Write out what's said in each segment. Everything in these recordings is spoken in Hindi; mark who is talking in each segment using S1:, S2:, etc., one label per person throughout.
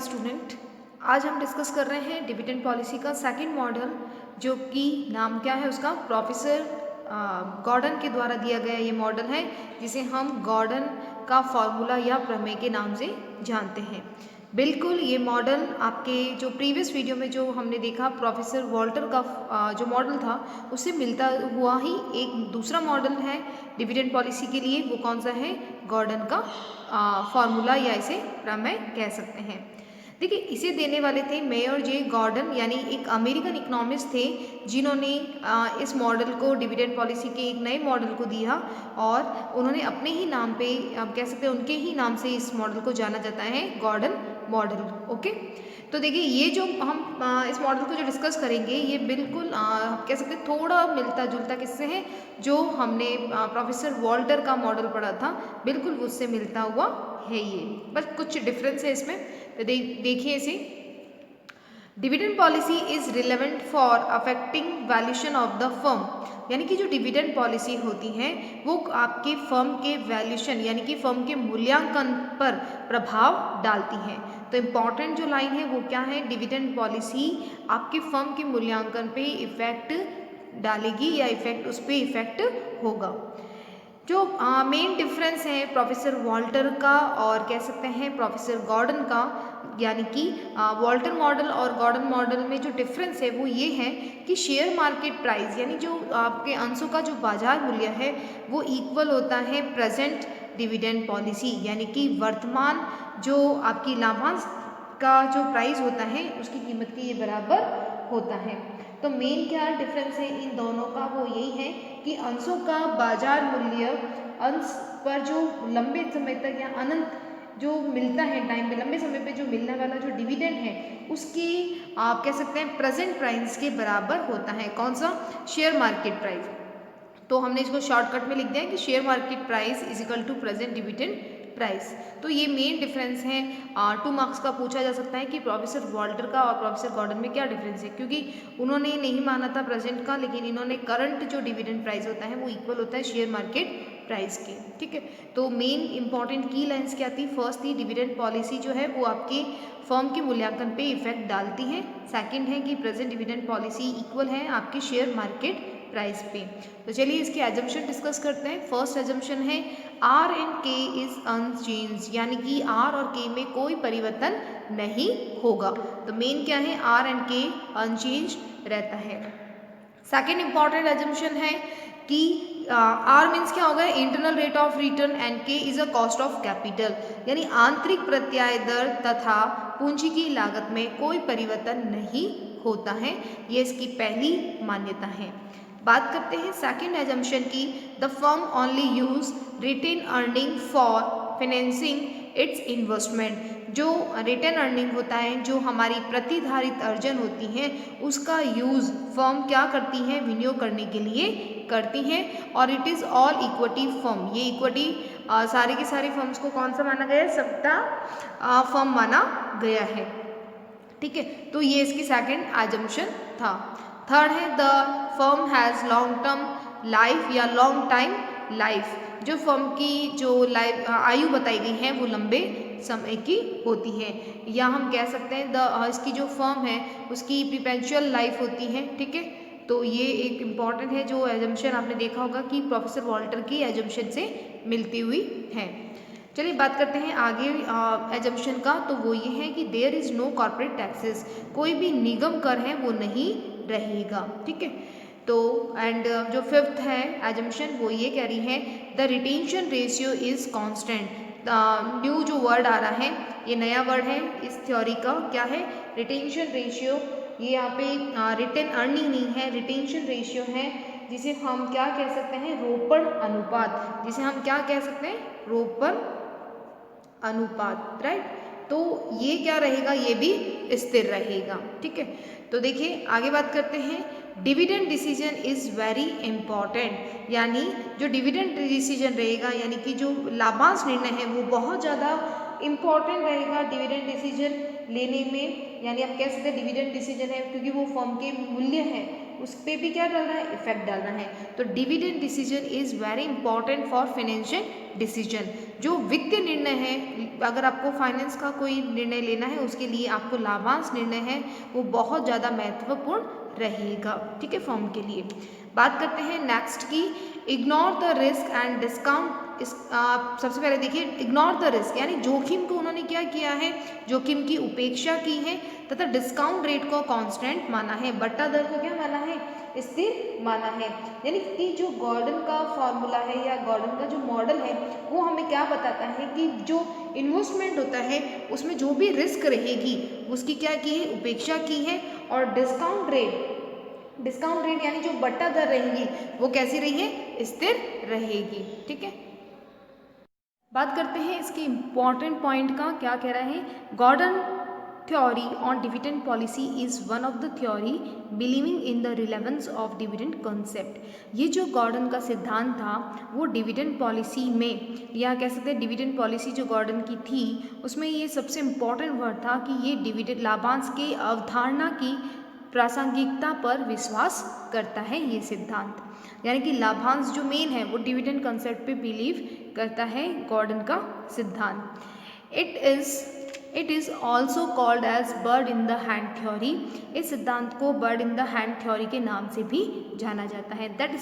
S1: स्टूडेंट। आज हम डिस्कस कर रहे हैं डिविडेंड पॉलिसी का सेकंड मॉडल, जो कि नाम क्या है उसका, प्रोफेसर गॉर्डन के द्वारा दिया गया ये मॉडल है, जिसे हम गॉर्डन का फॉर्मूला या प्रमेय के नाम से जानते हैं। बिल्कुल ये मॉडल आपके जो प्रीवियस वीडियो में जो हमने देखा प्रोफेसर वॉल्टर का जो मॉडल था उससे मिलता हुआ ही एक दूसरा मॉडल है डिविडेंड पॉलिसी के लिए। वो कौन सा है? गॉर्डन का फॉर्मूला या इसे प्रमेय कह सकते हैं। देखिए, इसे देने वाले थे मेयर जे गॉर्डन, यानी एक अमेरिकन इकोनॉमिस्ट थे जिन्होंने इस मॉडल को, डिविडेंड पॉलिसी के एक नए मॉडल को दिया और उन्होंने अपने ही नाम पे, आप कह सकते हैं उनके ही नाम से इस मॉडल को जाना जाता है, गॉर्डन मॉडल। ओके, तो देखिए ये जो हम इस मॉडल को जो डिस्कस करेंगे ये बिल्कुल कह सकते हैं थोड़ा मिलता जुलता किससे है, जो हमने प्रोफेसर वॉल्टर का मॉडल पढ़ा था, बिल्कुल उससे मिलता हुआ है ये, बस कुछ डिफरेंस है इसमें। तो देखिए इसे, dividend policy is relevant for affecting valuation of the firm, यानी कि जो डिविडेंड पॉलिसी होती है वो आपके फर्म के वैल्यूएशन यानी कि फर्म के मूल्यांकन पर प्रभाव डालती है। तो इम्पॉर्टेंट जो लाइन है वो क्या है, डिविडेंड पॉलिसी आपके फर्म के मूल्यांकन पे इफेक्ट डालेगी या इफेक्ट उस पर इफेक्ट होगा। जो मेन डिफरेंस है प्रोफेसर वॉल्टर का और कह सकते हैं प्रोफेसर गॉर्डन का, यानी कि वॉल्टर मॉडल और गॉर्डन मॉडल में जो डिफरेंस है वो ये है कि शेयर मार्केट प्राइस यानी जो आपके अंशों का जो बाजार मूल्य है वो इक्वल होता है प्रेजेंट डिविडेंड पॉलिसी, यानी कि वर्तमान जो आपकी लाभांश का जो प्राइस होता है उसकी कीमत के ये बराबर होता है। तो मेन क्या डिफरेंस है इन दोनों का, वो यही है कि अंशों का बाजार मूल्य अंश पर जो लंबे समय तक या अनंत जो मिलता है टाइम पे, लंबे समय पे जो मिलने वाला जो डिविडेंड है उसकी आप कह सकते हैं प्रेजेंट प्राइस के बराबर होता है। कौन सा? Share market price. तो हमने इसको शॉर्टकट में लिख दिया है कि share market price is equal to present dividend price. तो ये मेन डिफरेंस है। 2 मार्क्स का पूछा जा सकता है कि प्रोफेसर वॉल्टर का और प्रोफेसर गॉर्डन में क्या डिफरेंस है, क्योंकि उन्होंने नहीं माना था प्रेजेंट का, लेकिन इन्होंने करंट जो डिविडेंड प्राइस होता है वो इक्वल होता है शेयर मार्केट प्राइस के। ठीक है, तो मेन इंपॉर्टेंट की लाइंस क्या थी? फर्स्ट थी डिविडेंड पॉलिसी जो है वो आपके फर्म के मूल्यांकन पे इफेक्ट डालती है। सेकंड है कि प्रेजेंट डिविडेंड पॉलिसी इक्वल है आपके शेयर मार्केट प्राइस पे। तो चलिए इसके एजम्पशन डिस्कस करते हैं। फर्स्ट एजम्पशन है are and K is unchange, यानी कि आर और के में कोई परिवर्तन नहीं होगा। तो मेन क्या है, आर एंड के अनचेंज रहता है। सेकेंड इंपॉर्टेंट एजम्पशन है कि आर मीन्स क्या होगा, internal rate of return, and K is a cost of capital, यानी आंतरिक प्रत्याय दर तथा पूंजी की लागत में कोई परिवर्तन नहीं होता है। ये इसकी पहली मान्यता है। बात करते हैं सेकंड एजम्पशन की, the firm only use retain earning for financing its investment. जो रिटेन अर्निंग होता है, जो हमारी प्रतिधारित अर्जन होती है, उसका यूज़ फर्म क्या करती है, विनियोग करने के लिए करती है। और it is all equity firm, ये इक्विटी सारे के सारे फर्म्स को कौन सा माना गया है, सबटा फर्म माना गया है। ठीक है, तो ये इसकी सेकंड एजम्पशन था। थर्ड है the firm has long term life या लॉन्ग टाइम लाइफ, जो फर्म की जो लाइफ आयु बताई गई है वो लंबे समय की होती है, या हम कह सकते हैं इसकी जो फर्म है उसकी परपेचुअल लाइफ होती है। ठीक है, तो ये एक इम्पॉर्टेंट है जो एजम्पशन आपने देखा होगा कि प्रोफेसर वॉल्टर की एजम्पशन से मिलती हुई है। चलिए बात करते हैं आगे एजम्पशन का, तो वो ये है कि there is no corporate taxes, कोई भी निगम कर है वो नहीं रहेगा। ठीक है, तो एंड जो फिफ्थ है एजम्पशन वो ये कह रही है the retention ratio is constant. New जो वर्ड आ रहा है, ये नया वर्ड है इस थ्योरी का, क्या है? Retention ratio. ये यहाँ पे रिटेन अर्निंग नहीं है, रिटेंशन रेशियो है, जिसे हम क्या कह सकते हैं, रोपण अनुपात, जिसे हम क्या कह सकते हैं, रोपण अनुपात, राइट। तो ये क्या रहेगा, ये भी स्थिर रहेगा। ठीक है, तो देखिए आगे बात करते हैं, dividend decision is very important, यानी जो डिविडेंड डिसीजन रहेगा, यानी कि जो लाभांश निर्णय है वो बहुत ज़्यादा इम्पॉर्टेंट रहेगा डिविडेंड डिसीजन लेने में, यानी आप कह सकते हैं डिविडेंड डिसीजन है क्योंकि वो फर्म के मूल्य है उस पर भी क्या डाल रहा है, इफेक्ट डाल रहा है। तो dividend decision is very important for financial decision. जो वित्तीय निर्णय है, अगर आपको फाइनेंस का कोई निर्णय लेना है उसके लिए आपको लाभांश निर्णय है वो बहुत ज़्यादा महत्वपूर्ण रहेगा, ठीक है, फर्म के लिए। बात करते हैं नेक्स्ट की, ignore the risk and discount. सबसे पहले देखिए, इग्नोर द रिस्क यानी जोखिम को उन्होंने क्या किया है, जोखिम की उपेक्षा की है, तथा डिस्काउंट रेट को कांस्टेंट माना है, बट्टा दर को क्या माना है, स्थिर माना है। यानी कि जो गॉर्डन का फॉर्मूला है या गॉर्डन का जो मॉडल है वो हमें क्या बताता है कि जो इन्वेस्टमेंट होता है उसमें जो भी रिस्क रहेगी उसकी क्या की है, उपेक्षा की है। और डिस्काउंट रेट यानी जो बट्टा दर रहेगी वो कैसी रही है, स्थिर रहेगी, ठीक है। बात करते हैं इसके इम्पॉर्टेंट पॉइंट का, क्या कह रहा है, Gordon theory on dividend policy is one of the theory believing in the relevance of dividend concept. ये जो गॉर्डन का सिद्धांत था वो डिविडेंड पॉलिसी में, या कह सकते हैं डिविडेंड पॉलिसी जो गॉर्डन की थी उसमें ये सबसे इम्पॉर्टेंट वर्ड था कि ये डिविडेंड लाभांश के अवधारणा की प्रासंगिकता पर विश्वास करता है ये सिद्धांत। यानी कि लाभांश जो मेन है वो डिविडेंड कंसेप्ट पे बिलीव करता है गॉर्डन का सिद्धांत। It is also called as bird in the hand theory. इस सिद्धांत को bird in the hand theory के नाम से भी जाना जाता है। That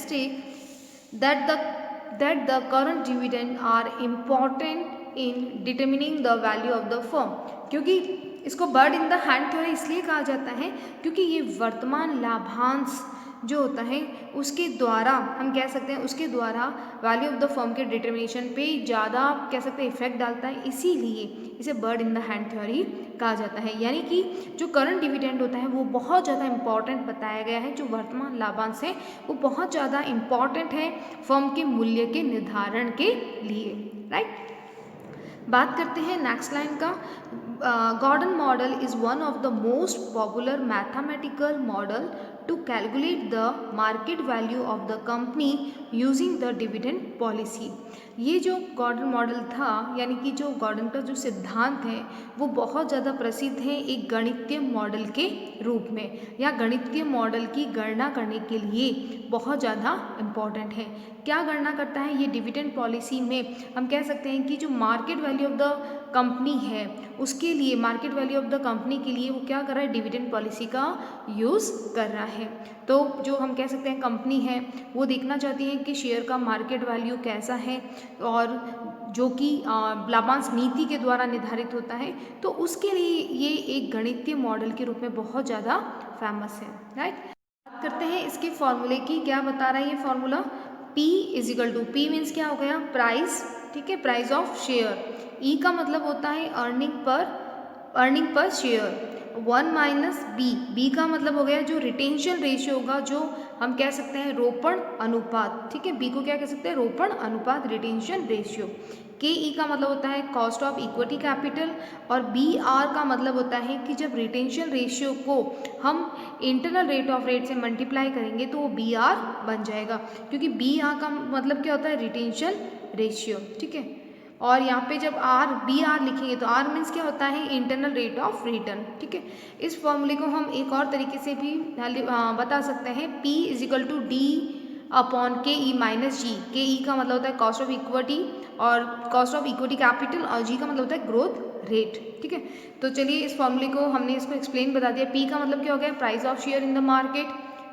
S1: the current dividend are important in determining the value of the firm. क्योंकि इसको bird in the hand theory इसलिए कहा जाता है क्योंकि ये वर्तमान लाभांश जो होता है उसके द्वारा, हम कह सकते हैं उसके द्वारा वैल्यू ऑफ द फर्म के डिटर्मिनेशन पे ज़्यादा कह सकते हैं इफेक्ट डालता है, इसीलिए इसे bird in the hand theory कहा जाता है। यानी कि जो करंट डिविडेंड होता है वो बहुत ज़्यादा इंपॉर्टेंट बताया गया है, जो वर्तमान लाभांश है वो बहुत ज़्यादा इंपॉर्टेंट है फर्म के मूल्य के निर्धारण के लिए, राइट। बात करते हैं नेक्स्ट लाइन का, Gordon model is one of the most popular mathematical model to calculate the market value of the company using the dividend policy. ये जो गॉर्डन मॉडल था, यानी कि जो गॉर्डन का जो सिद्धांत है वो बहुत ज़्यादा प्रसिद्ध है एक गणितीय मॉडल के रूप में, या गणितीय मॉडल की गणना करने के लिए बहुत ज़्यादा इम्पॉर्टेंट है। क्या गणना करता है ये डिविडेंड पॉलिसी में, हम कह सकते हैं कि जो market value of the company है उसके लिए, market value of the company के लिए वो क्या कर रहा है, डिविडेंड पॉलिसी का यूज़ कर रहा है। तो जो हम कह सकते हैं कंपनी है वो देखना चाहती है कि शेयर का मार्केट वैल्यू कैसा है, और जो कि लाभांश नीति के द्वारा निर्धारित होता है, तो उसके लिए ये एक गणितीय मॉडल के रूप में बहुत ज़्यादा फेमस है, राइट। बात करते हैं इसके फॉर्मूले की, क्या बता रहा है ये formula, P is equal to, P means क्या हो गया, प्राइस, ठीक है, प्राइस ऑफ शेयर। E का मतलब होता है earning per share, 1 minus B का मतलब हो गया जो रिटेंशन रेशियो होगा, जो हम कह सकते हैं रोपण अनुपात, ठीक है, बी को क्या कह सकते हैं, रोपण अनुपात, रिटेंशन रेशियो। के ई का मतलब होता है कॉस्ट ऑफ इक्विटी कैपिटल, और बी आर का मतलब होता है कि जब रिटेंशन रेशियो को हम इंटरनल रेट ऑफ रेट से मल्टीप्लाई करेंगे तो वो बी आर बन जाएगा, क्योंकि बी आर का मतलब क्या होता है, रिटेंशन रेशियो, ठीक है। और यहाँ पे जब बी आर लिखेंगे तो आर मीन्स क्या होता है, इंटरनल रेट ऑफ रिटर्न, ठीक है। इस फॉर्मूले को हम एक और तरीके से भी बता सकते हैं, P is equal to D upon K E minus जी। के ई का मतलब होता है कॉस्ट ऑफ इक्विटी, और कॉस्ट ऑफ इक्विटी कैपिटल, और जी का मतलब होता है ग्रोथ रेट, ठीक है। तो चलिए इस फॉर्मूले को हमने इसको एक्सप्लेन बता दिया। P का मतलब क्या हो गया, price of share in the market,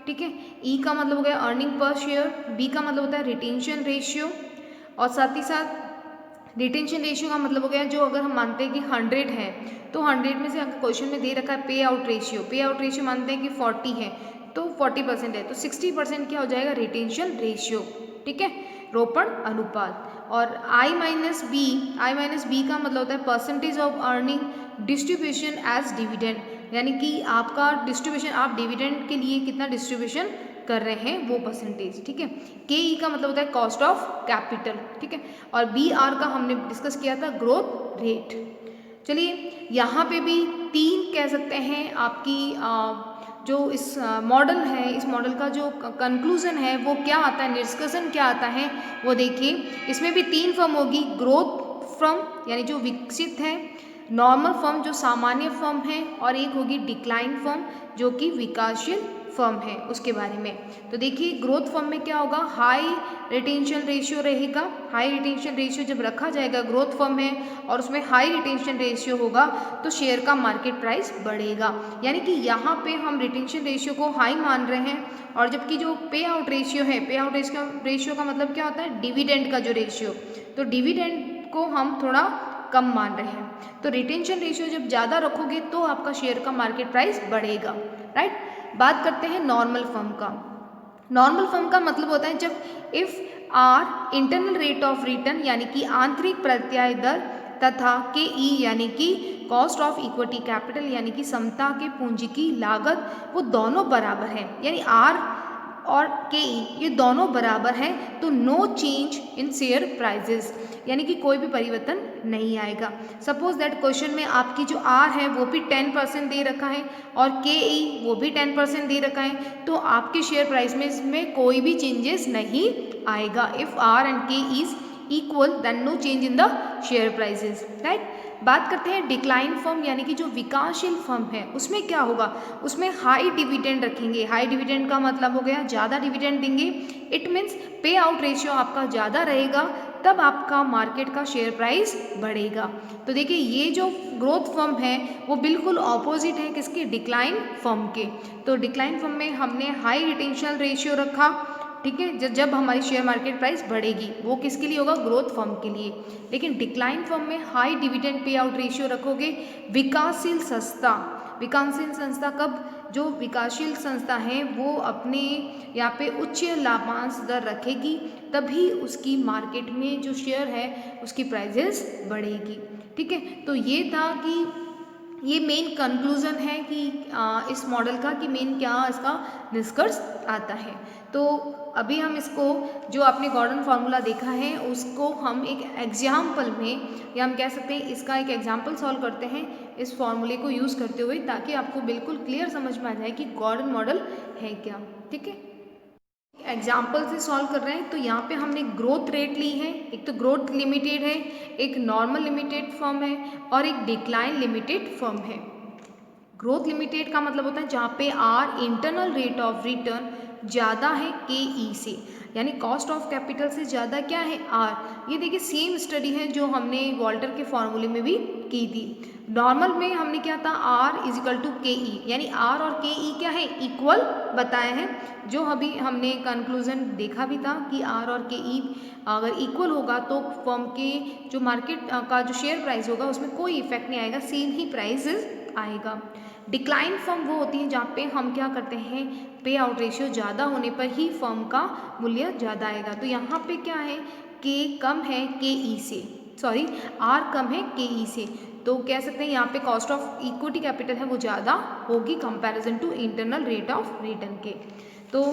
S1: ठीक है। E का मतलब हो गया अर्निंग पर शेयर, B का मतलब होता है रिटेंशन रेशियो, और साथ ही साथ रिटेंशन रेशियो का मतलब हो गया जो अगर हम मानते हैं कि 100 है तो 100 में से अगर क्वेश्चन में दे रखा है पे आउट रेशियो मानते हैं कि 40 है तो 40% है तो 60% क्या हो जाएगा, रिटेंशन रेशियो, ठीक है, रोपण अनुपात। और I माइनस बी का मतलब होता है percentage of earning distribution as dividend, यानी कि आपका डिस्ट्रीब्यूशन, आप डिविडेंड के लिए कितना डिस्ट्रीब्यूशन कर रहे हैं वो परसेंटेज, ठीक है। के ई का मतलब होता है कॉस्ट ऑफ कैपिटल, ठीक है। और बी आर का हमने डिस्कस किया था ग्रोथ रेट। चलिए यहाँ पे भी 3 कह सकते हैं आपकी जो इस मॉडल है, इस मॉडल का जो कंक्लूजन है वो क्या आता है, निष्कर्षण क्या आता है वो देखिए। इसमें भी 3 फर्म होगी, ग्रोथ फर्म यानी जो विकसित है, नॉर्मल फर्म जो सामान्य फर्म है, और एक होगी डिक्लाइन फर्म जो कि विकासशील फर्म है उसके बारे में। तो देखिए ग्रोथ फर्म में क्या होगा, हाई रिटेंशन रेशियो रहेगा। हाई रिटेंशन रेशियो जब रखा जाएगा, ग्रोथ फर्म है और उसमें हाई रिटेंशन रेशियो होगा तो शेयर का मार्केट प्राइस बढ़ेगा। यानी कि यहाँ पे हम रिटेंशन रेशियो को हाई मान रहे हैं, और जबकि जो पे आउट रेशियो है, पे आउट रेशियो का मतलब क्या होता है, डिविडेंड का जो रेशियो, तो डिविडेंड को हम थोड़ा कम मान रहे हैं। तो रिटेंशन रेशियो जब ज़्यादा रखोगे तो आपका शेयर का मार्केट प्राइस बढ़ेगा, राइट। बात करते हैं नॉर्मल फर्म का। नॉर्मल फर्म का मतलब होता है जब if R internal rate of return यानी कि आंतरिक प्रत्याय दर तथा के ई यानी कि कॉस्ट ऑफ इक्विटी कैपिटल यानी कि समता के पूंजी की लागत, वो दोनों बराबर है, यानी आर और के ई ये दोनों बराबर हैं, तो no change in share prices, यानी कि कोई भी परिवर्तन नहीं आएगा। सपोज दैट क्वेश्चन में आपकी जो आर है वो भी 10% दे रखा है और के ई वो भी 10% दे रखा है, तो आपके शेयर प्राइस में इसमें कोई भी चेंजेस नहीं आएगा। If R and K is equal then no change in the share prices, right. बात करते हैं डिक्लाइन फर्म यानी कि जो विकासशील फर्म है उसमें क्या होगा, उसमें हाई डिविडेंड रखेंगे। हाई डिविडेंड का मतलब हो गया ज़्यादा डिविडेंड देंगे, इट मीन्स पे आउट रेशियो आपका ज़्यादा रहेगा, तब आपका मार्केट का शेयर प्राइस बढ़ेगा। तो देखिए ये जो ग्रोथ फर्म है वो बिल्कुल ऑपोजिट है किसके, डिक्लाइन फर्म के। तो डिक्लाइन फर्म में हमने हाई रिटेंशन रेशियो रखा, ठीक है, जब हमारी शेयर मार्केट प्राइस बढ़ेगी, वो किसके लिए होगा, ग्रोथ फर्म के लिए। लेकिन डिक्लाइन फर्म में high dividend pay out ratio रखोगे। विकासशील संस्था, विकासशील संस्था कब, जो विकासशील संस्था है वो अपने यहाँ पे उच्च लाभांश दर रखेगी, तभी उसकी मार्केट में जो शेयर है उसकी प्राइजेस बढ़ेगी, ठीक है। तो ये था कि ये मेन कंक्लूज़न है कि इस मॉडल का कि मेन क्या इसका निष्कर्ष आता है। तो अभी हम इसको जो आपने गॉर्डन फार्मूला देखा है उसको हम एक एग्जाम्पल में, या हम कह सकते हैं इसका एक एग्जाम्पल सॉल्व करते हैं इस फॉर्मूले को यूज़ करते हुए, ताकि आपको बिल्कुल क्लियर समझ में आ जाए कि गॉर्डन मॉडल है क्या, ठीक है। एग्जाम्पल से सॉल्व कर रहे हैं, तो यहाँ पे हमने ग्रोथ रेट ली है, एक तो ग्रोथ लिमिटेड है, एक नॉर्मल लिमिटेड फर्म है और एक डिक्लाइन लिमिटेड फर्म है। ग्रोथ लिमिटेड का मतलब होता है जहाँ पे R internal rate of return ज़्यादा है के ई से, यानी कॉस्ट ऑफ कैपिटल से ज़्यादा क्या है, आर। ये देखिए सेम स्टडी है जो हमने वॉल्टर के फॉर्मूले में भी की थी। नॉर्मल में हमने क्या था, आर इज इक्वल टू के ई, यानी आर और के ई क्या है, इक्वल बताए हैं। जो अभी हमने कंक्लूजन देखा भी था कि आर और के ई अगर इक्वल होगा तो फर्म के जो मार्केट का जो शेयर प्राइस होगा उसमें कोई इफेक्ट नहीं आएगा, सेम ही प्राइसेस आएगा। डिक्लाइन फर्म वो होती है जहाँ पे हम क्या करते हैं, पे आउट रेशियो ज़्यादा होने पर ही फर्म का मूल्य ज़्यादा आएगा। तो यहाँ पे क्या है, के कम है के ई से, सॉरी आर कम है के ई से, तो कह सकते हैं यहाँ पे कॉस्ट ऑफ इक्विटी कैपिटल है वो ज़्यादा होगी comparison to internal rate of return के। तो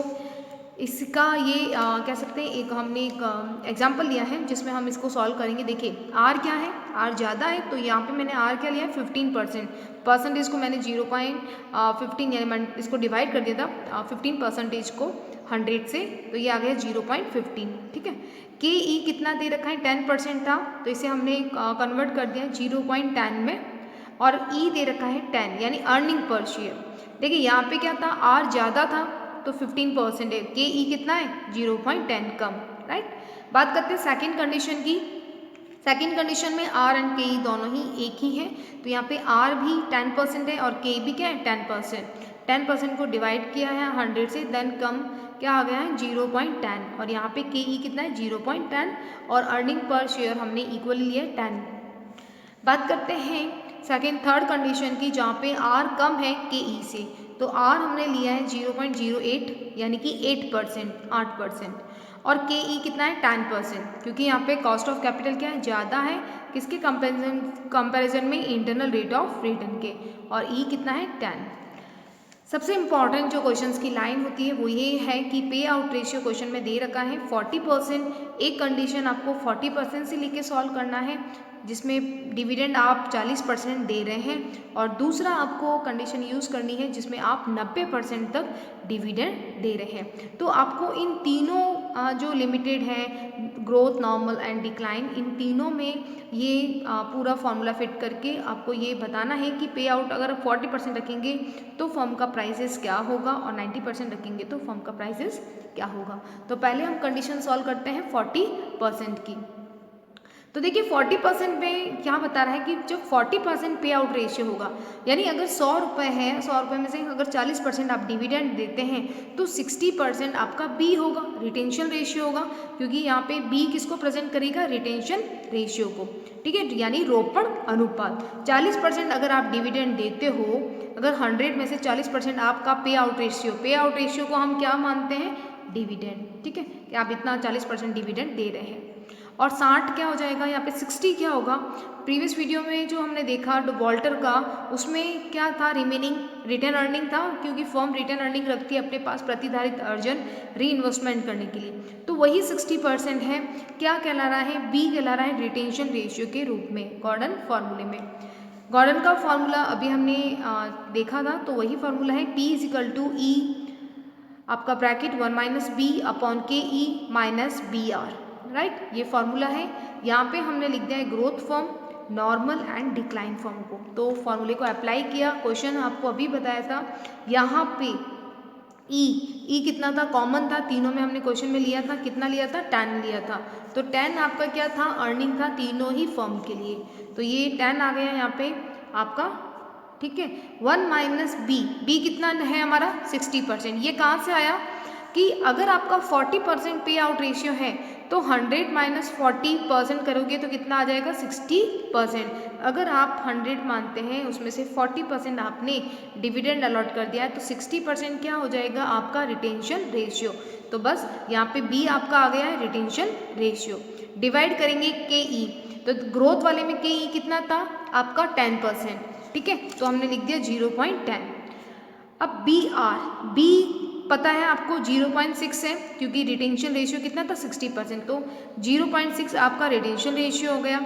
S1: इसका ये कह सकते हैं एक हमने एक एग्जाम्पल लिया है जिसमें हम इसको सॉल्व करेंगे। देखिए आर क्या है, आर ज़्यादा है, तो यहाँ पे मैंने आर क्या लिया है 15%, परसेंटेज को मैंने 0.15 यानी मैं इसको डिवाइड कर दिया था 15% को 100 से, तो ये आ गया 0.15, ठीक है। के ई कितना दे रखा है, 10% था, तो इसे हमने कन्वर्ट कर दिया 0.10 में, और ई दे रखा है 10 यानी अर्निंग पर शेयर। देखिए यहाँ पे क्या था, आर ज़्यादा था तो 15% है, के ई कितना है 0.10 कम, राइट। बात करते हैं सेकंड कंडीशन की। सेकंड कंडीशन में आर एंड के ई दोनों ही एक ही है, तो यहाँ पे आर भी 10% है और के भी क्या है 10%। 10% को डिवाइड किया है 100 से, देन कम क्या आ गया है 0.10, और यहाँ पे के ई कितना है 0.10, और अर्निंग पर शेयर हमने इक्वली लिया 10। बात करते हैं थर्ड कंडीशन की, जहाँ पे आर कम है के ई से, तो आर हमने लिया है 0.08 यानी कि 8%, और के ई कितना है 10%, क्योंकि यहाँ पे कॉस्ट ऑफ कैपिटल क्या है ज़्यादा है किसके कंपैरिजन में, इंटरनल रेट ऑफ रिटर्न के, और ई कितना है 10। सबसे इम्पॉर्टेंट जो क्वेश्चंस की लाइन होती है वो ये है कि पे आउट रेशियो क्वेश्चन में दे रखा है 40%, एक कंडीशन आपको 40% से लेके सॉल्व करना है, जिसमें डिविडेंड आप 40% दे रहे हैं, और दूसरा आपको कंडीशन यूज़ करनी है जिसमें आप 90% तक डिविडेंड दे रहे हैं। तो आपको इन तीनों जो लिमिटेड है, ग्रोथ, नॉर्मल एंड डिक्लाइन, इन तीनों में ये पूरा फॉर्मूला फिट करके आपको ये बताना है कि पे आउट अगर 40% रखेंगे तो फर्म का प्राइसेस क्या होगा, और 90% रखेंगे तो फर्म का प्राइसेस क्या होगा। तो पहले हम कंडीशन सॉल्व करते हैं 40% की। तो देखिए 40% में क्या बता रहा है कि जब 40% पे आउट रेशियो होगा, यानी अगर 100 रुपये है, 100 रुपये में से अगर 40% आप डिविडेंड देते हैं तो 60% आपका बी होगा, रिटेंशन रेशियो होगा, क्योंकि यहाँ पे बी किसको प्रेजेंट करेगा, रिटेंशन रेशियो को, ठीक है, यानी रोपण अनुपात। 40% अगर आप डिविडेंड देते हो, अगर 100 में से 40% आपका पे आउट रेशियो को हम क्या मानते हैं, डिविडेंड, ठीक है, कि आप इतना 40% डिविडेंड दे रहे हैं। और 60 क्या हो जाएगा, यहाँ पे 60 क्या होगा, प्रीवियस वीडियो में जो हमने देखा डिवॉल्टर का, उसमें क्या था, रिमेनिंग रिटर्न अर्निंग था, क्योंकि फर्म रिटर्न अर्निंग रखती है अपने पास प्रतिधारित अर्जन री इन्वेस्टमेंट करने के लिए, तो वही 60% है, क्या कहला रहा है, बी कहला रहा है रिटेंशन रेशियो के रूप में गॉर्डन फार्मूले में। गॉर्डन का फार्मूला अभी हमने देखा था, तो वही फार्मूला है P = E आपका bracket 1 - B upon KE - BR, right, ये फॉर्मूला है। यहाँ पे हमने लिख दिया है growth form, normal and decline form को, तो फॉर्मूले को अप्लाई किया। क्वेश्चन आपको अभी बताया था, यहाँ पे ई कितना था, कॉमन था, तीनों में हमने क्वेश्चन में लिया था, कितना लिया था, 10 लिया था, तो 10 आपका क्या था, अर्निंग था तीनों ही फर्म के लिए, तो ये 10 आ गया यहाँ पे आपका, ठीक है। 1 - बी कितना है हमारा, 60%। ये कहाँ से आया कि अगर आपका 40% पे आउट रेशियो है तो 100 - 40% करोगे तो कितना आ जाएगा, 60%। अगर आप 100 मानते हैं, उसमें से 40% आपने डिविडेंड अलॉट कर दिया है, तो 60% क्या हो जाएगा, आपका रिटेंशन रेशियो। तो बस यहाँ पे बी आपका आ गया है रिटेंशन रेशियो। डिवाइड करेंगे KE, तो ग्रोथ वाले में KE कितना था आपका, 10%, ठीक है, तो हमने लिख दिया 0.10। अब बी पता है आपको 0.6 है, क्योंकि रिटेंशन रेशियो कितना था, 60%, तो 0.6 आपका रिटेंशन रेशियो हो गया,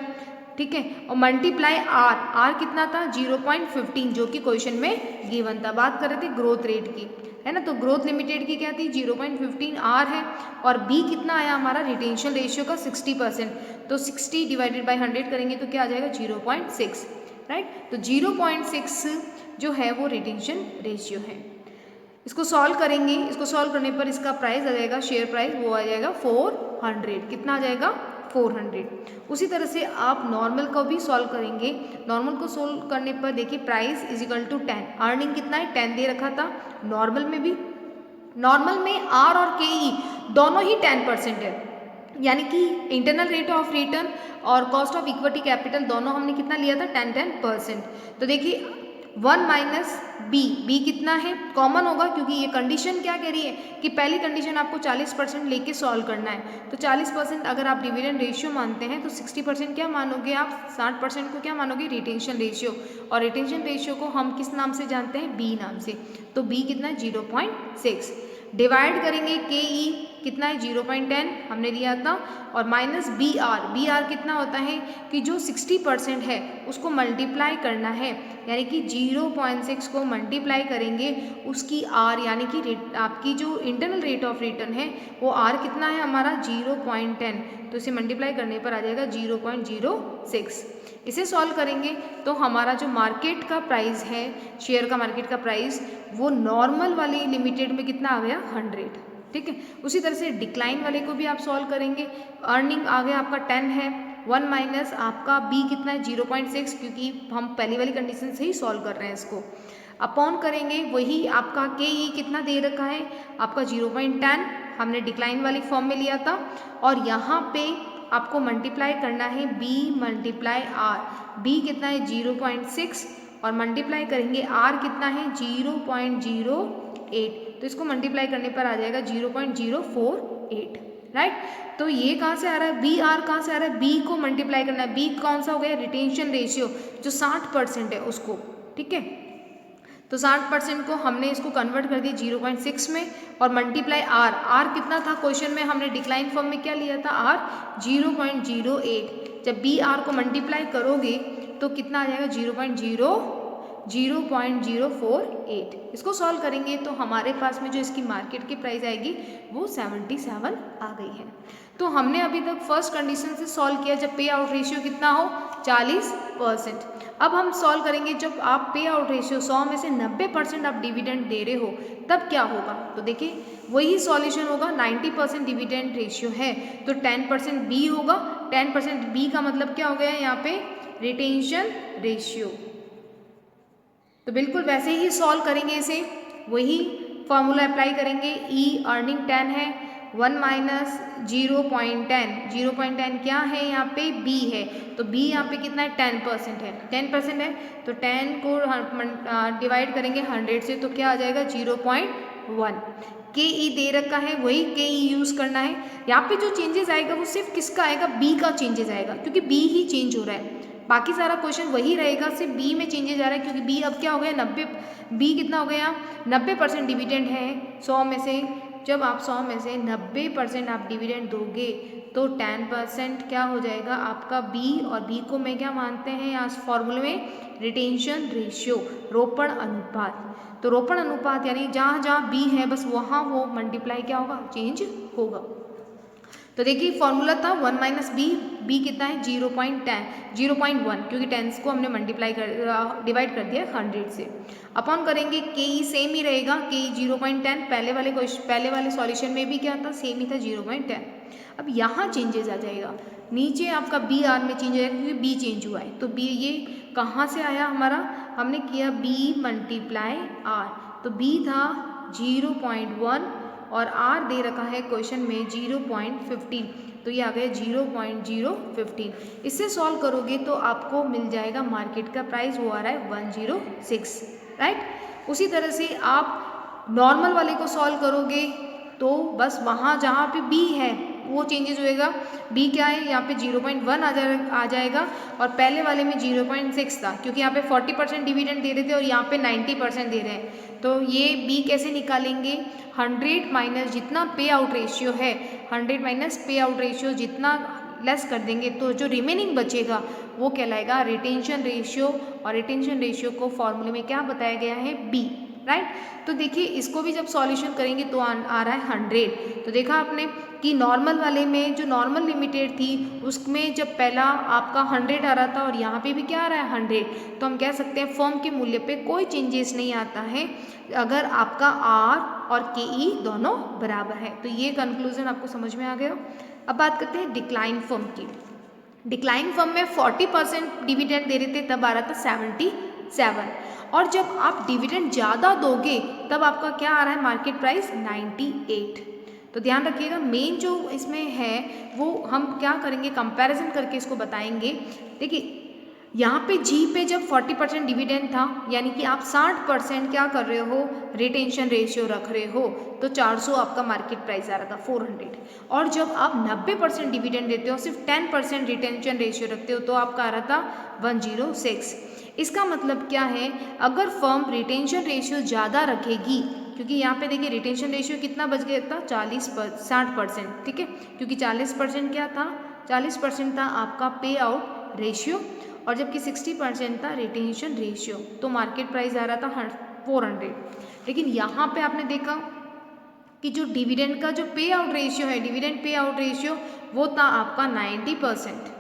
S1: ठीक है, और मल्टीप्लाई आर कितना था, 0.15, जो कि क्वेश्चन में गिवन था। बात कर रहे थे ग्रोथ रेट की, है ना, तो ग्रोथ लिमिटेड की क्या थी, 0.15 आर है, और बी कितना आया हमारा, रिटेंशन रेशियो का 60%, तो 60 / 100 करेंगे तो क्या आ जाएगा, 0.6, राइट, तो 0.6 जो है वो रिटेंशन रेशियो है। इसको सॉल्व करेंगे, इसको सॉल्व करने पर इसका प्राइस आ जाएगा, शेयर प्राइस वो आ जाएगा 400, कितना आ जाएगा, 400। उसी तरह से आप नॉर्मल को भी सॉल्व करेंगे। नॉर्मल को सॉल्व करने पर देखिए प्राइस = 10, अर्निंग कितना है, 10 दे रखा था। नॉर्मल में भी, नॉर्मल में आर और KE दोनों ही 10% है, यानी कि इंटरनल रेट ऑफ रिटर्न और कॉस्ट ऑफ इक्विटी कैपिटल दोनों हमने कितना लिया था, 10%। तो देखिए 1 - बी कितना है, कॉमन होगा, क्योंकि ये कंडीशन क्या कह रही है कि पहली कंडीशन आपको 40% लेके सॉल्व करना है, तो 40% अगर आप डिविडेंड रेशियो मानते हैं तो 60% क्या मानोगे आप, 60% को क्या मानोगे, रिटेंशन रेशियो, और रिटेंशन रेशियो को हम किस नाम से जानते हैं, बी नाम से, तो बी कितना है, 0.6। डिवाइड करेंगे KE कितना है, 0.10 हमने लिया था, और -BR कितना होता है कि जो 60% है उसको मल्टीप्लाई करना है, यानी कि 0.6 को मल्टीप्लाई करेंगे उसकी R, यानी कि आपकी जो इंटरनल रेट ऑफ रिटर्न है वो R कितना है हमारा, 0.10, तो इसे मल्टीप्लाई करने पर आ जाएगा 0.06। इसे सॉल्व करेंगे तो हमारा जो मार्केट का प्राइस है, शेयर का मार्केट का प्राइस, वो नॉर्मल वाली लिमिटेड में कितना आ गया, 100, ठीक है। उसी तरह से डिक्लाइन वाले को भी आप सॉल्व करेंगे, अर्निंग आ गया आपका 10 है, 1 - आपका बी कितना है, 0.6, क्योंकि हम पहली वाली कंडीशन से ही सॉल्व कर रहे हैं इसको, अपॉन करेंगे वही आपका KE कितना दे रखा है आपका, 0.10 हमने डिक्लाइन वाली फॉर्म में लिया था, और यहाँ पे आपको मल्टीप्लाई करना है B × R, B कितना है, 0.6, और मल्टीप्लाई करेंगे R कितना है, 0.08, तो इसको मल्टीप्लाई करने पर आ जाएगा 0.048, राइट। तो ये कहाँ से आ रहा है, BR कहाँ से आ रहा है, B को मल्टीप्लाई करना है, B कौन सा हो गया, रिटेंशन रेशियो जो 60% है उसको, ठीक है। तो 60% को हमने इसको कन्वर्ट कर दिया 0.6 में और मल्टीप्लाई आर, आर कितना था क्वेश्चन में, हमने डिक्लाइन फॉर्म में क्या लिया था आर 0.08। जब बी आर को मल्टीप्लाई करोगे तो कितना आ जाएगा 0.048। इसको सॉल्व करेंगे तो हमारे पास में जो इसकी मार्केट की प्राइस आएगी वो 77 आ गई है। तो हमने अभी तक फर्स्ट कंडीशन से सॉल्व किया जब पे आउट रेशियो कितना हो 40%। अब हम सॉल्व करेंगे जब आप पे आउट रेशियो 100 में से 90% आप डिविडेंड दे रहे हो तब क्या होगा। तो देखिए वही सॉल्यूशन होगा, 90% डिविडेंड रेशियो है तो 10% बी होगा। 10% बी का मतलब क्या हो गया यहाँ पे रिटेंशन रेशियो। तो बिल्कुल वैसे ही सॉल्व करेंगे इसे, वही फॉर्मूला अप्लाई करेंगे। ई अर्निंग 10 है, 1 माइनस 0.10, 0.10 क्या है यहाँ पे बी है, तो बी यहाँ पे कितना है 10% है, 10% है तो 10 को डिवाइड करेंगे 100 से तो क्या आ जाएगा 0.1। के ई दे रखा है वही के ई यूज़ करना है। यहाँ पे जो चेंजेस आएगा वो सिर्फ किसका आएगा, बी का चेंजेस आएगा क्योंकि बी ही चेंज हो रहा है, बाकी सारा क्वेश्चन वही रहेगा, सिर्फ बी में चेंजेस आ रहा है क्योंकि बी अब क्या हो गया 90, बी कितना हो गया 90% डिविडेंड है 100 में से। जब आप 100 में से 90% आप डिविडेंड दोगे तो 10% क्या हो जाएगा आपका बी, और बी को मैं क्या मानते हैं यहाँ फॉर्मूले में रिटेंशन रेशियो, रोपण अनुपात। तो रोपण अनुपात यानी जहाँ जहाँ बी है बस वहाँ वो मल्टीप्लाई क्या होगा चेंज होगा। तो देखिए फॉर्मूला था 1 माइनस बी, बी कितना है 0.1 क्योंकि 10 को हमने मल्टीप्लाई कर डिवाइड कर दिया 100 से। अपॉन करेंगे के ई सेम ही रहेगा, के ई 0.10, पहले वाले सॉल्यूशन में भी क्या था सेम ही था 0.10। अब यहाँ चेंजेस आ जाएगा, नीचे आपका बी आर में चेंज आएगा क्योंकि बी चेंज हुआ है। तो बी ये कहाँ से आया हमारा, हमने किया बी मल्टीप्लाई आर, तो बी था 0.1 और आर दे रखा है क्वेश्चन में 0.15, तो ये आ गया 0.015। इससे सॉल्व करोगे तो आपको मिल जाएगा मार्केट का प्राइस, वो आ रहा है 106, राइट। उसी तरह से आप नॉर्मल वाले को सॉल्व करोगे तो बस वहाँ जहाँ पे बी है वो चेंजेस होएगा। बी क्या है यहाँ पे 0.1 आ जाएगा और पहले वाले में 0.6 था क्योंकि यहाँ पे 40% डिविडेंड दे रहे थे और यहाँ पे 90% दे रहे हैं। तो ये बी कैसे निकालेंगे, 100 माइनस जितना पे आउट रेशियो है, 100 माइनस पे आउट रेशियो जितना लेस कर देंगे तो जो रिमेनिंग बचेगा वो कहलाएगा रिटेंशन रेशियो, और रिटेंशन रेशियो को फॉर्मूले में क्या बताया गया है बी, राइट। तो देखिए इसको भी जब सॉल्यूशन करेंगे तो आ रहा है 100। तो देखा आपने कि नॉर्मल वाले में जो नॉर्मल लिमिटेड थी उसमें जब पहला आपका 100 आ रहा था और यहाँ पे भी क्या आ रहा है 100, तो हम कह सकते हैं फर्म के मूल्य पे कोई चेंजेस नहीं आता है अगर आपका आर और के ई दोनों बराबर है। तो ये कंक्लूजन आपको समझ में आ गया। अब बात करते हैं डिक्लाइन फर्म की। डिक्लाइन फर्म में 40% डिविडेंड दे रहे थे तब आ रहा था 77, और जब आप डिविडेंड ज़्यादा दोगे तब आपका क्या आ रहा है मार्केट प्राइस 98। तो ध्यान रखिएगा मेन जो इसमें है वो हम क्या करेंगे कंपैरिजन करके इसको बताएंगे। देखिए यहाँ पे जी पे जब 40% डिविडेंड था यानी कि आप 60% क्या कर रहे हो रिटेंशन रेशियो रख रहे हो, तो 400 आपका मार्केट प्राइस आ रहा था 400। और जब आप 90% डिविडेंड देते हो सिर्फ 10% रिटेंशन रेशियो रखते हो तो आपका आ रहा था 106। इसका मतलब क्या है, अगर फर्म रिटेंशन रेशियो ज़्यादा रखेगी, क्योंकि यहाँ पे देखिए रिटेंशन रेशियो कितना बच गया था 60%, ठीक है, क्योंकि 40% क्या था 40% था आपका पे आउट रेशियो और जबकि 60% था रिटेंशन रेशियो, तो मार्केट प्राइस आ रहा था 400। लेकिन यहाँ पे आपने देखा कि जो डिविडेंड का जो पे आउट रेशियो है, डिविडेंड पे आउट रेशियो वो था आपका 90%,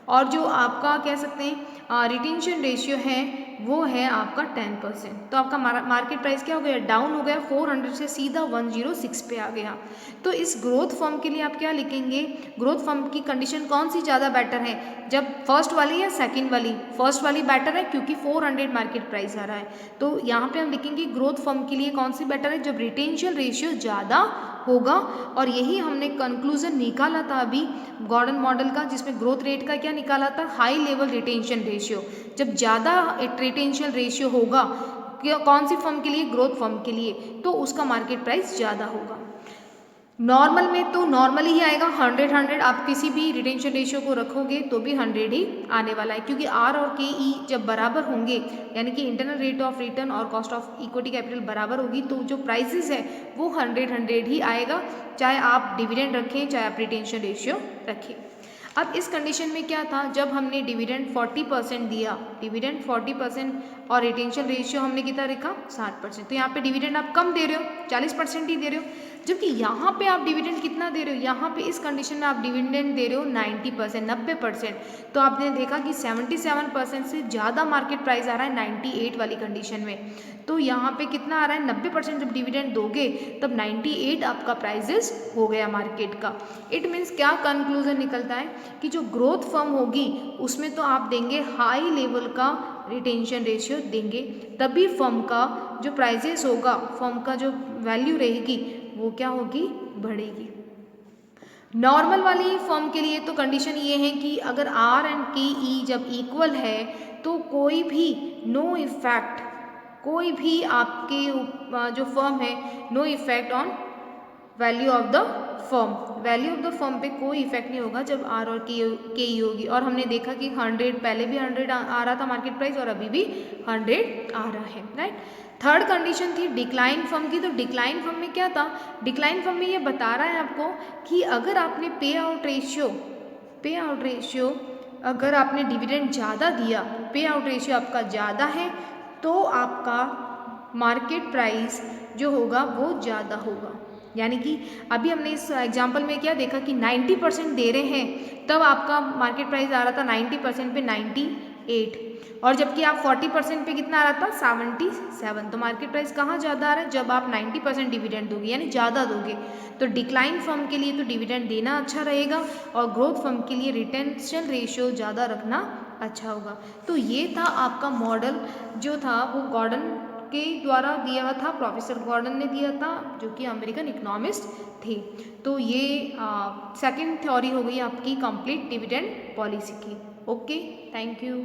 S1: और जो आपका कह सकते हैं रिटेंशन रेशियो है वो है आपका 10%। तो आपका मार्केट प्राइस क्या हो गया, डाउन हो गया, 400 से सीधा 106 पे आ गया। तो इस ग्रोथ फर्म के लिए आप क्या लिखेंगे, ग्रोथ फर्म की कंडीशन कौन सी ज़्यादा बेटर है, जब फर्स्ट वाली या सेकंड वाली, फर्स्ट वाली बेटर है क्योंकि 400 मार्केट प्राइस आ रहा है। तो यहाँ पे हम लिखेंगे ग्रोथ फर्म के लिए कौन सी बेटर है, जब रिटेंशन रेशियो ज़्यादा होगा। और यही हमने कंक्लूजन निकाला था अभी गॉर्डन मॉडल का, जिसमें ग्रोथ रेट का क्या निकाला था, हाई लेवल रिटेंशन रेशियो। जब ज़्यादा रिटेंशन रेशियो होगा कौन सी फर्म के लिए, ग्रोथ फर्म के लिए, तो उसका मार्केट प्राइस ज़्यादा होगा। नॉर्मल में तो नॉर्मली ही आएगा 100 आप किसी भी रिटेंशन रेशियो को रखोगे तो भी 100 ही आने वाला है, क्योंकि आर और के ई जब बराबर होंगे यानी कि इंटरनल रेट ऑफ रिटर्न और कॉस्ट ऑफ इक्विटी कैपिटल बराबर होगी तो जो प्राइसेस है वो 100 ही आएगा, चाहे आप डिविडेंड रखें चाहे आप रिटेंशन रेशियो रखें। अब इस कंडीशन में क्या था, जब हमने डिविडेंड 40% दिया, डिविडेंड 40% और रिटेंशन रेशियो हमने कितना रखा 60%, तो यहाँ पे डिविडेंड आप कम दे रहे हो 40% ही दे रहे हो, जबकि यहाँ पे आप डिविडेंड कितना दे रहे हो, यहाँ पे इस कंडीशन में आप डिविडेंड दे रहे हो 90% 90%। तो आपने देखा कि 77% से ज़्यादा मार्केट प्राइस आ रहा है 98 वाली कंडीशन में, तो यहाँ पे कितना आ रहा है 90% जब डिविडेंड दोगे तब 98 आपका प्राइजेस हो गया मार्केट का। इट मीन्स क्या कंक्लूजन निकलता है कि जो ग्रोथ फर्म होगी उसमें तो आप देंगे हाई लेवल का रिटेंशन रेशियो देंगे, तभी फर्म का जो प्राइजेस होगा, फर्म का जो वैल्यू रहेगी वो क्या होगी, बढ़ेगी। नॉर्मल वाली फर्म के लिए तो कंडीशन ये है कि अगर आर एंड के ई जब इक्वल है तो कोई भी नो इफेक्ट, कोई भी आपके जो फर्म है no effect on value of the firm, value of the firm पे कोई इफेक्ट नहीं होगा जब आर और के ई होगी। और हमने देखा कि 100 पहले भी 100 आ रहा था मार्केट प्राइस और अभी भी 100 आ रहा है, राइट। थर्ड कंडीशन थी डिक्लाइन फर्म की, तो डिक्लाइन फर्म में क्या था, डिक्लाइन फर्म में ये बता रहा है आपको कि अगर आपने पे आउट रेशियो अगर आपने डिविडेंड ज़्यादा दिया, पे आउट रेशियो आपका ज़्यादा है तो आपका मार्केट प्राइस जो होगा वो ज़्यादा होगा। यानी कि अभी हमने इस एग्जाम्पल में क्या देखा कि 90% दे रहे हैं तब आपका मार्केट प्राइस आ रहा था 90% पे 98, और जबकि आप 40% पे कितना आ रहा था 77, तो मार्केट प्राइस कहाँ ज़्यादा आ रहा है, जब आप 90% डिविडेंड दोगे यानी ज़्यादा दोगे। तो डिक्लाइन फर्म के लिए तो डिविडेंड देना अच्छा रहेगा और ग्रोथ फर्म के लिए रिटेंशन रेशियो ज़्यादा रखना अच्छा होगा। तो ये था आपका मॉडल जो था वो गॉर्डन के द्वारा दिया हुआ था, प्रोफेसर गॉर्डन ने दिया था जो कि अमेरिकन इकोनॉमिस्ट थे। तो ये सेकंड थ्योरी हो गई आपकी कंप्लीट डिविडेंड पॉलिसी की। Okay, thank you.